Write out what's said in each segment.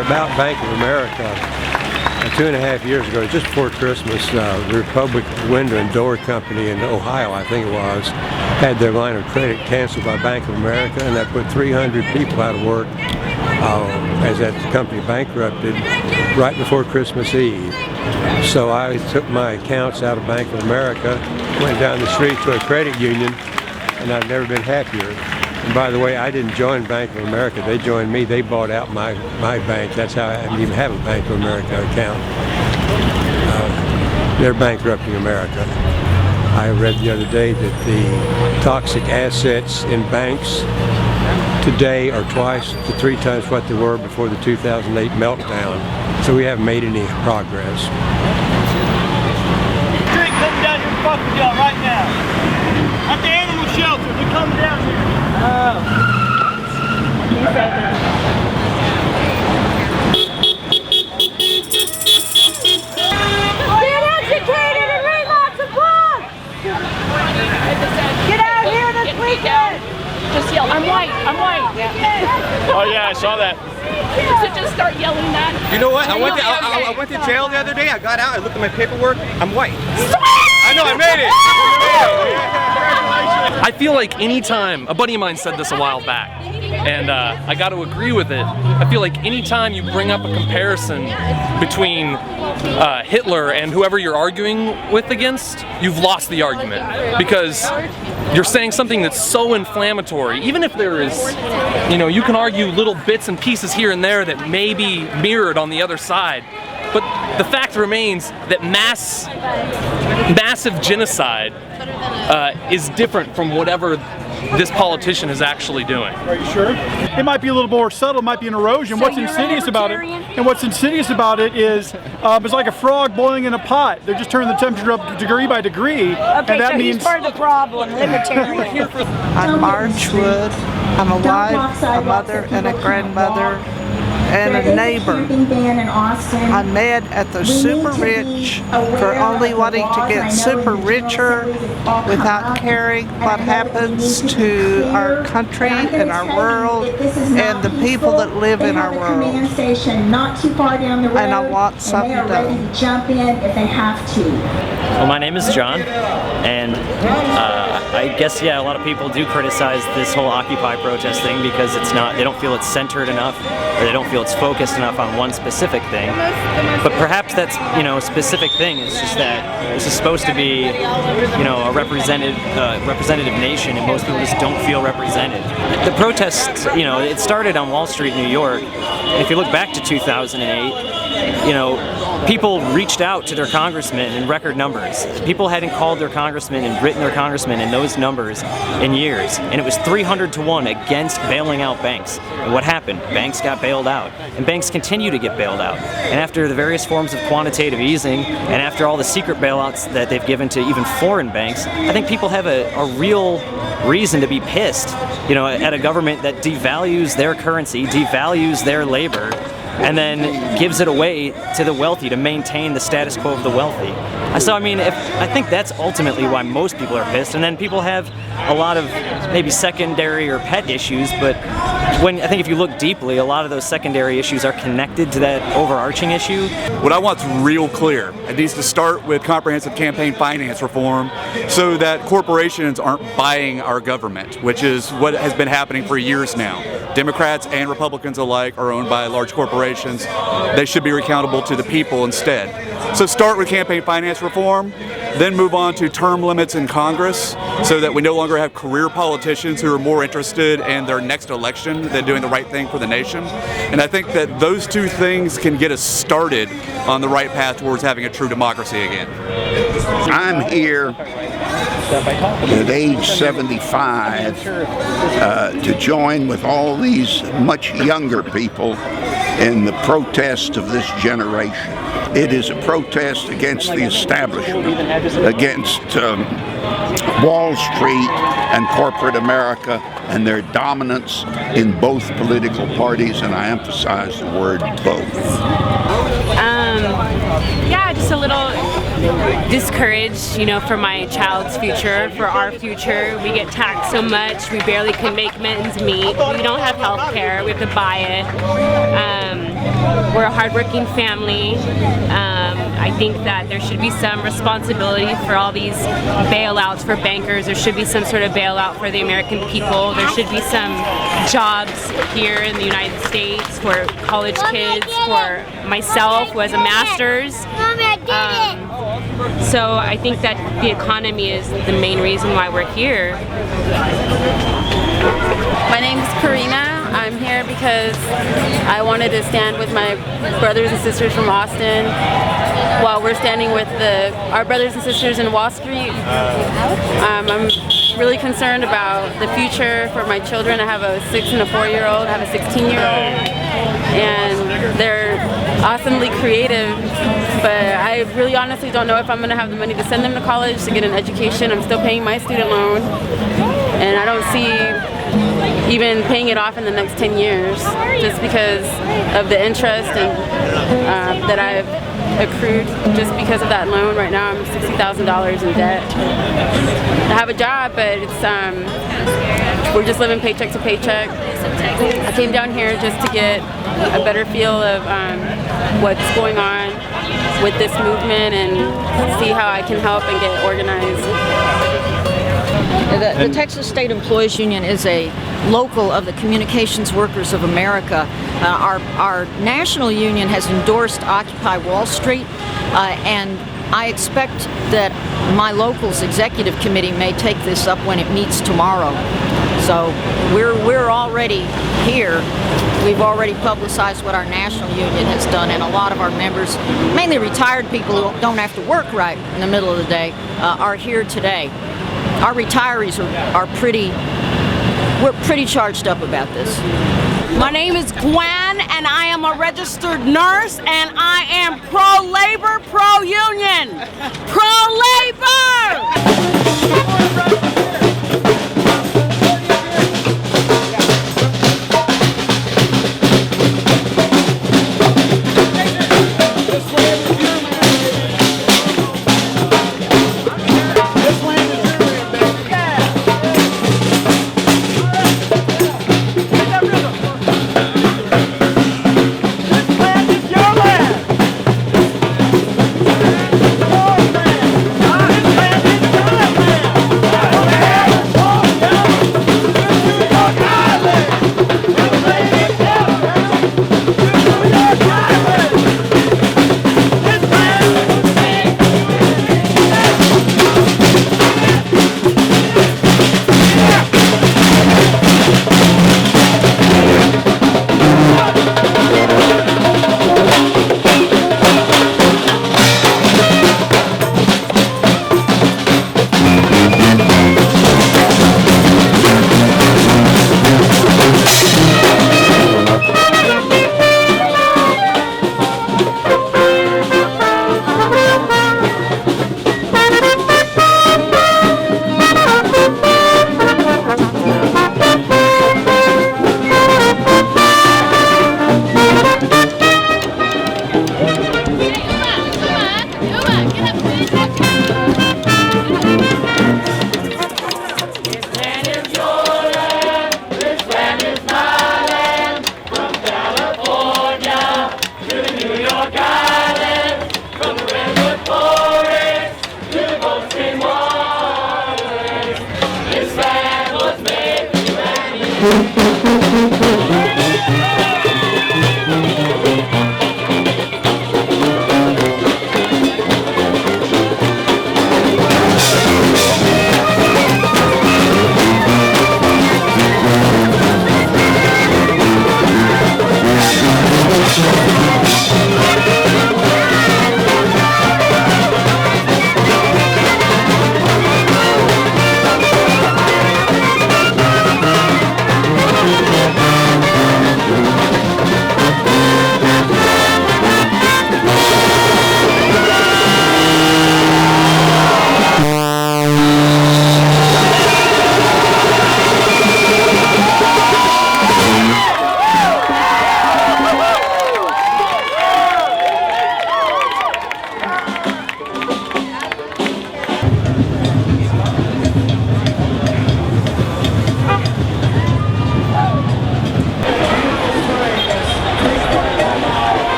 About Bank of America, 2.5 years ago, just before Christmas, the Republic Window and Door Company in Ohio, I think it was, had their line of credit canceled by Bank of America, and that put 300 people out of work as that company bankrupted right before Christmas Eve. So I took my accounts out of Bank of America, went down the street to a credit union, and I've never been happier. And by the way, I didn't join Bank of America. They joined me. They bought out my bank. That's how I didn't even have a Bank of America account. They're bankrupting America. I read the other day that the toxic assets in banks today are twice to 3 times what they were before the 2008 meltdown. So we haven't made any progress. Drink coming down here and fuck with y'all right now. At the animal shelter, they're coming down here. Get educated and read lots of books! Get out here this weekend! Just yell, I'm white, I'm white. Oh yeah, I saw that. So just start yelling that. You know what? I went to jail the other day. I got out. I looked at my paperwork. I'm white. I know. I made it. I feel like anytime, a buddy of mine said this a while back, and I got to agree with it. I feel like anytime you bring up a comparison between Hitler and whoever you're arguing with against, you've lost the argument, because you're saying something that's so inflammatory. Even if there is, you can argue little bits and pieces here and there that may be mirrored on the other side, but the fact remains that massive genocide is different from whatever this politician is actually doing. Are you sure? It might be a little more subtle, it might be an erosion. So What's insidious about it? And what's insidious about it is it's like a frog boiling in a pot. They're just turning the temperature up degree by degree. Okay, and that so means he's part of the problem, libertarian. I'm Marge Wood. I'm a wife, a mother, and a grandmother, and a neighbor. I'm mad at the super rich for only wanting to get super richer without caring what happens to our country and our world and the people that live in our world. And I want something done. Jump in if they have to. Well, my name is John, and I guess, a lot of people do criticize this whole Occupy protest thing because they don't feel it's centered enough, or they don't feel it's focused enough on one specific thing. But perhaps that's, a specific thing. It's just that this is supposed to be, a representative nation, and most people just don't feel represented. The protests, it started on Wall Street, New York. And if you look back to 2008, people reached out to their congressmen in record numbers. People hadn't called their congressmen and written their congressmen in those numbers in years. And it was 300-1 against bailing out banks. And what happened? Banks got bailed out. And banks continue to get bailed out. And after the various forms of quantitative easing, and after all the secret bailouts that they've given to even foreign banks, I think people have a real reason to be pissed, at a government that devalues their currency, devalues their labor, and then gives it away to the wealthy to maintain the status quo of the wealthy. So I think that's ultimately why most people are pissed, and then people have a lot of maybe secondary or pet issues, but I think if you look deeply, a lot of those secondary issues are connected to that overarching issue. What I want's real clear. It needs to start with comprehensive campaign finance reform so that corporations aren't buying our government, which is what has been happening for years now. Democrats and Republicans alike are owned by large corporations. They should be accountable to the people instead. So start with campaign finance reform, then move on to term limits in Congress so that we no longer have career politicians who are more interested in their next election than doing the right thing for the nation. And I think that those two things can get us started on the right path towards having a true democracy again. I'm here at age 75 to join with all these much younger people in the protest of this generation. It is a protest against the establishment, against Wall Street and corporate America and their dominance in both political parties, and I emphasize the word both. Yeah, just a little discouraged, for my child's future, for our future. We get taxed so much, we barely can make ends meet. We don't have health care, we have to buy it. We're a hardworking family. I think that there should be some responsibility for all these bailouts for bankers. There should be some sort of bailout for the American people. There should be some jobs here in the United States for college kids, for myself who has a master's. So I think that the economy is the main reason why we're here. My name is Karina. I'm here because I wanted to stand with my brothers and sisters from Austin while we're standing with our brothers and sisters in Wall Street. I'm really concerned about the future for my children. I have a 6 and a 4-year-old, I have a 16-year-old, and they're awesomely creative, but I really honestly don't know if I'm going to have the money to send them to college to get an education. I'm still paying my student loan, and I don't see even paying it off in the next 10 years just because of the interest and that I've accrued just because of that loan. Right now I'm $60,000 in debt. I have a job, but it's we're just living paycheck to paycheck. I came down here just to get a better feel of what's going on with this movement and see how I can help and get organized. The Texas State Employees Union is a local of the Communications Workers of America. Our national union has endorsed Occupy Wall Street, and I expect that my local's executive committee may take this up when it meets tomorrow. So we're already here. We've already publicized what our national union has done, and a lot of our members, mainly retired people who don't have to work right in the middle of the day, are here today. Our retirees we're pretty charged up about this. My name is Gwen, and I am a registered nurse, and I am pro-labor, pro-union. Pro-labor!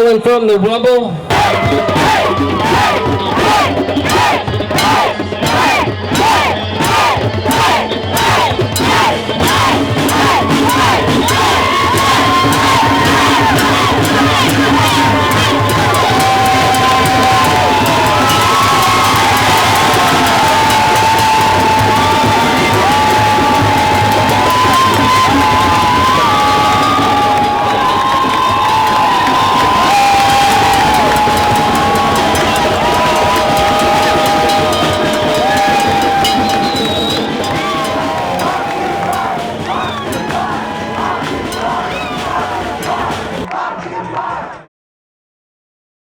Calling from the rubble.